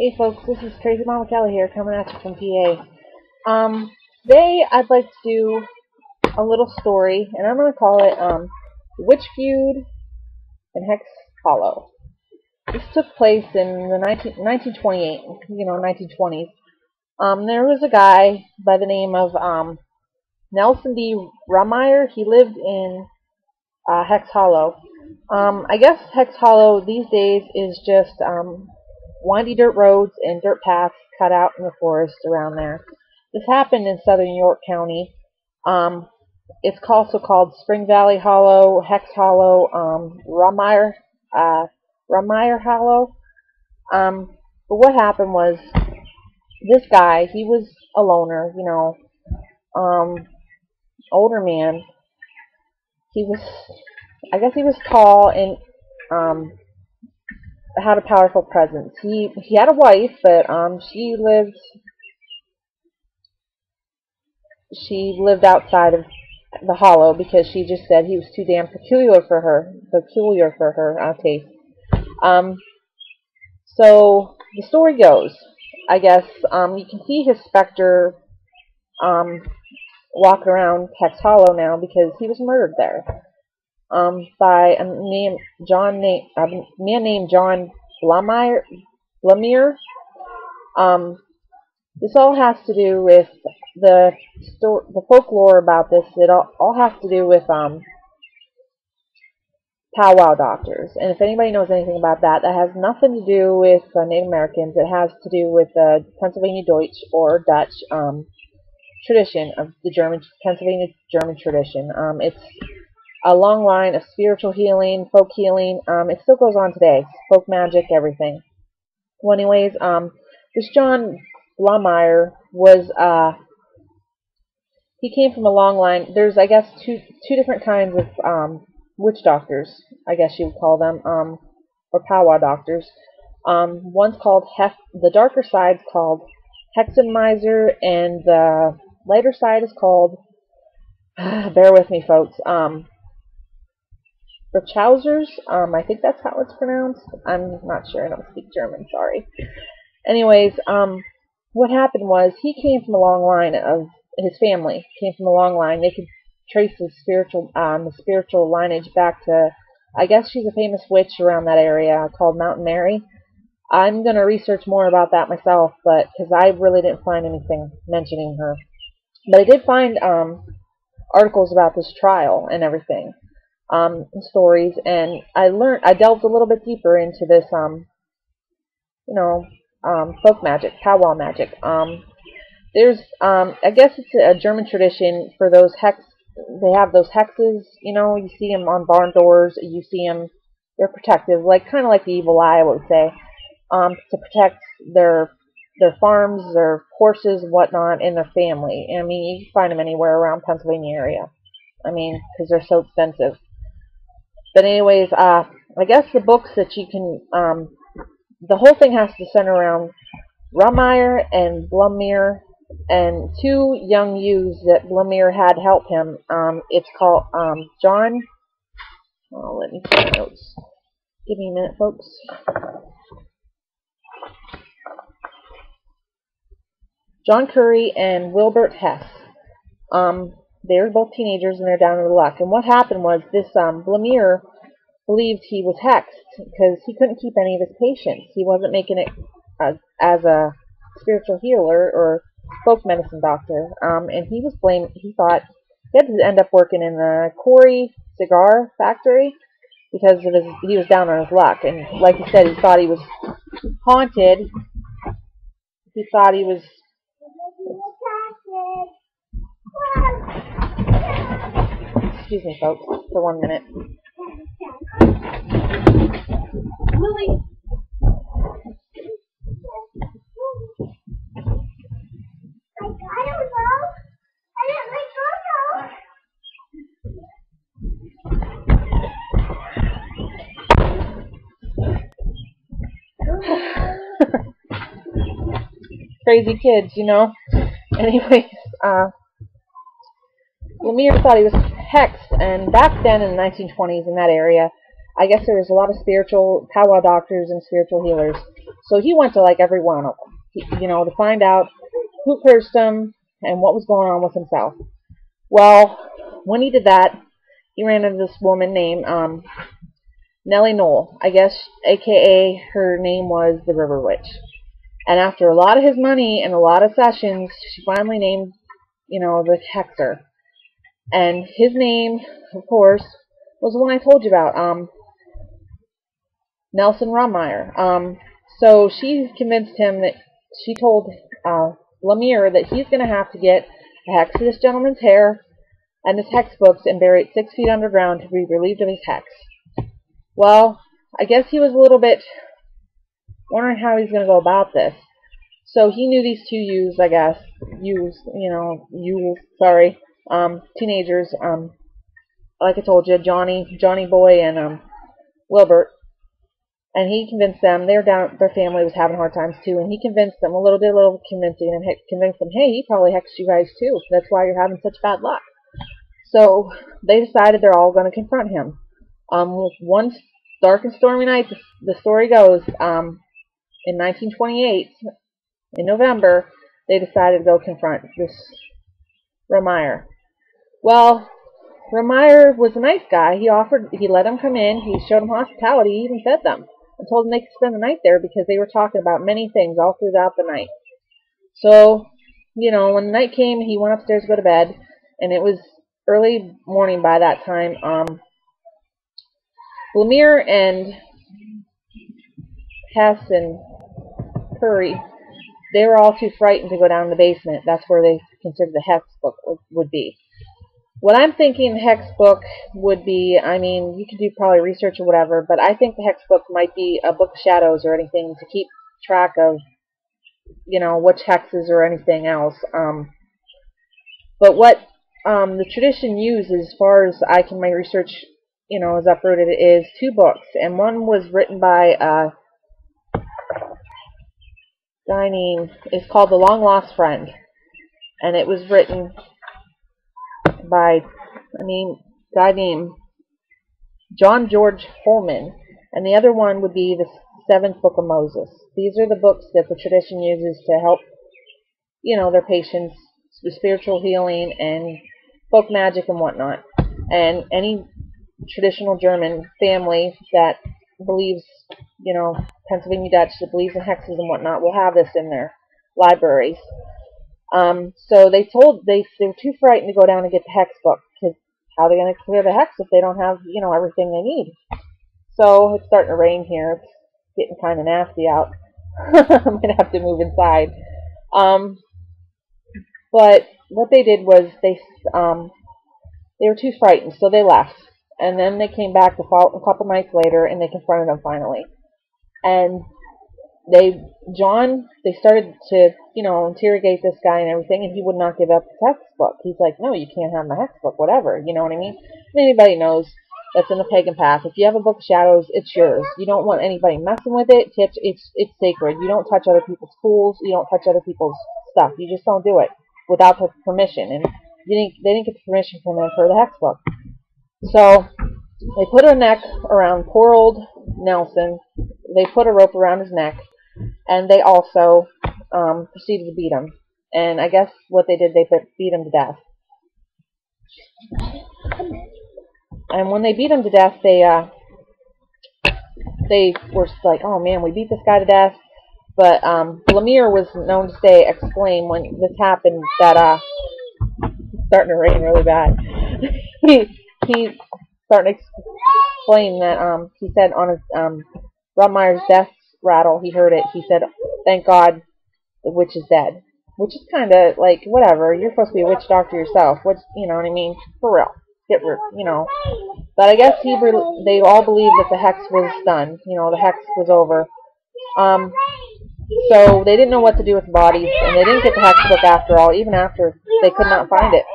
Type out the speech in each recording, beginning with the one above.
Hey folks, this is Crazy Mama Kelly here, coming at you from PA. Today I'd like to do a little story, and I'm going to call it Witch Feud and Hex Hollow. This took place in the 1928, 1920s. There was a guy by the name of Nelson D. Rehmeyer. He lived in Hex Hollow. I guess Hex Hollow these days is just windy dirt roads and dirt paths cut out in the forest around there. This happened in southern York County. It's also called Spring Valley Hollow, Hex Hollow, Rehmeyer Hollow. But what happened was, this guy, he was a loner, older man. I guess he was tall and had a powerful presence. He had a wife, but she lived outside of the hollow because she just said he was too damn peculiar for her taste. So the story goes, I guess, you can see his specter walking around Hex Hollow now because he was murdered there by a man named John Blymire. This all has to do with the folklore about this. It all has to do with powwow doctors. And if anybody knows anything about that, that has nothing to do with Native Americans. It has to do with Pennsylvania Deutsch or Dutch tradition of the Pennsylvania German tradition. It's a long line of spiritual healing, folk healing. It still goes on today. Folk magic, everything. Well, anyways, this John Blymire was, he came from a long line. There's, I guess, two different kinds of witch doctors, I guess you would call them, or powwow doctors. One's called the darker side's called Hexenmeiser, and the lighter side is called, bear with me, folks, Berchausers. I think that's how it's pronounced. I'm not sure. I don't speak German. Sorry. Anyways, what happened was he came from a long line of his family. Came from a long line. They could trace the spiritual lineage back to, I guess she's a famous witch around that area called Mountain Mary. I'm gonna research more about that myself, but because I really didn't find anything mentioning her. But I did find articles about this trial and everything. Stories, and I delved a little bit deeper into this, folk magic, powwow magic. There's, I guess it's a German tradition for those they have those hexes, you see them on barn doors, you see them, they're protective, kind of like the evil eye, I would say, to protect their farms, their horses, whatnot, and their family. I mean, you can find them anywhere around Pennsylvania area. I mean, because they're so expensive. But anyways, I guess the books that you can, the whole thing has to center around Rehmeyer and Blymire and two young youths that Blymire had help him. It's called John. Oh, let me see my notes. Give me a minute, folks. John Curry and Wilbert Hess. They're both teenagers and they're down in the luck. And what happened was this Blymire believed he was hexed because he couldn't keep any of his patients. He wasn't making it as a spiritual healer or folk medicine doctor. And he was blamed. He thought he had to end up working in the Corey cigar factory because he was down on his luck. And like he said, he thought he was haunted. He thought he was... Excuse me, folks, for 1 minute. Lily! I don't know. I didn't like Crazy kids, Anyways, Blymire thought he was hexed, and back then in the 1920s in that area, I guess there was a lot of spiritual powwow doctors and spiritual healers. So he went to like every one of them, to find out who cursed him and what was going on with himself. Well, when he did that, he ran into this woman named Nellie Knoll. I guess, a.k.a. her name was the River Witch. And after a lot of his money and a lot of sessions, she finally named, the hexer. And his name, of course, was the one I told you about, Nelson Rehmeyer. So she convinced him that she told Blymire that he's going to have to get a hex of this gentleman's hair and his hex books and bury it 6 feet underground to be relieved of his hex. Well, I guess he was a little bit wondering how he's going to go about this. So he knew these two teenagers, like I told you, Johnny Boy and Wilbert. And he convinced them, their family was having hard times too, and he convinced them, a little convincing, and convinced them, hey, he probably hexed you guys too. That's why you're having such bad luck. So they decided they're all going to confront him. One dark and stormy night, the story goes, in 1928, in November, they decided to go confront this Rehmeyer. Well, Rehmeyer was a nice guy. He let them come in, he showed them hospitality, he even fed them, and told them they could spend the night there because they were talking about many things all throughout the night. So, when the night came, he went upstairs to go to bed, and it was early morning by that time. Blymire and Hess and Curry, they were all too frightened to go down in the basement. That's where they considered the hex book would be. What I'm thinking the hex book would be, you could do probably research or whatever, but I think the hex book might be a book of shadows or anything to keep track of, which hexes or anything else. But what the tradition uses, as far as my research, is uprooted, is 2 books. And one was written by a guy it's called The Long Lost Friend. And it was written by a guy named John George Holman, and the other one would be the 7th Book of Moses. These are the books that the tradition uses to help, their patients with spiritual healing and folk magic and whatnot. And any traditional German family that believes, Pennsylvania Dutch, that believes in hexes and whatnot, will have this in their libraries. So they were too frightened to go down and get the hex book, because how are they going to clear the hex if they don't have, everything they need? So it's starting to rain here. It's getting kind of nasty out. I'm going to have to move inside. But what they did was they were too frightened, so they left. And then they came back a couple nights later, and they confronted him finally. And they started to, interrogate this guy and everything, and he would not give up his hex book. He's like, no, you can't have my hex book, whatever, you know what I mean? And anybody knows that's in the pagan path. If you have a book of shadows, it's yours. You don't want anybody messing with it. It's sacred. You don't touch other people's tools. You don't touch other people's stuff. You just don't do it without permission. And they didn't get the permission from him for the hex book. So they put a neck around poor old Nelson. They put a rope around his neck. And they also proceeded to beat him. And I guess what they did, they beat him to death. And when they beat him to death, they were like, oh man, we beat this guy to death. But Blymire was known to exclaim when this happened that it's starting to rain really bad. he started to explain that he said on his Rehmeyer's death rattle, he heard it. He said, "Thank God, the witch is dead." Which is kind of like, whatever. You're supposed to be a witch doctor yourself. Which, you know what I mean? For real. But I guess they all believed that the hex was done. The hex was over. So they didn't know what to do with the bodies, and they didn't get the hex book after all, even after they could not find it.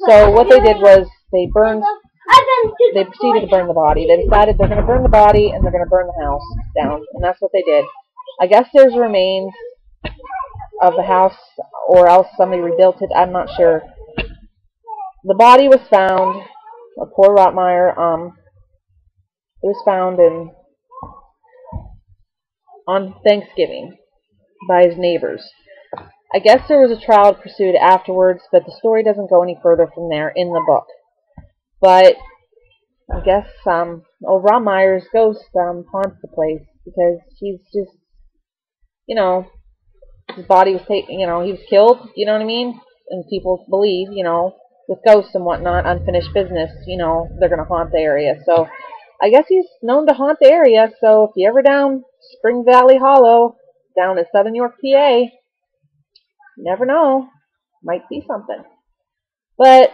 So what they did was they proceeded to burn the body. They decided they're going to burn the body and they're going to burn the house down, and that's what they did. I guess there's remains of the house, or else somebody rebuilt it. I'm not sure. The body was found. A poor Rehmeyer. It was found on Thanksgiving by his neighbors. I guess there was a trial pursued afterwards, but the story doesn't go any further from there in the book. But I guess old Rehmeyer's ghost haunts the place because he's just, you know, his body was taken, you know, he was killed, you know what I mean? And people believe, you know, with ghosts and whatnot, unfinished business, you know, they're going to haunt the area. So I guess he's known to haunt the area. So if you ever down Spring Valley Hollow, down in Southern York, PA, you never know, might see something. But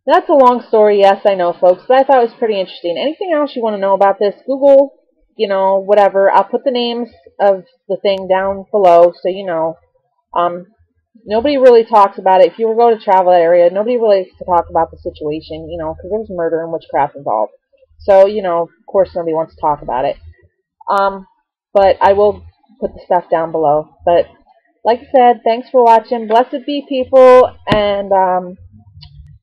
that's a long story, yes, I know, folks, but I thought it was pretty interesting. Anything else you want to know about this, Google, you know, whatever. I'll put the names of the thing down below so you know. Nobody really talks about it. If you were going to travel that area, nobody really likes to talk about the situation, you know, because there's murder and witchcraft involved. So, you know, of course nobody wants to talk about it. But I will put the stuff down below. But, like I said, thanks for watching. Blessed be people, and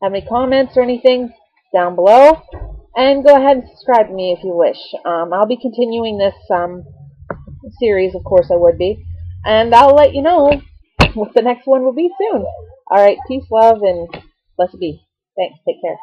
have any comments or anything down below. And go ahead and subscribe to me if you wish. I'll be continuing this series, of course I would be. And I'll let you know what the next one will be soon. Alright, peace, love, and blessed be. Thanks. Take care.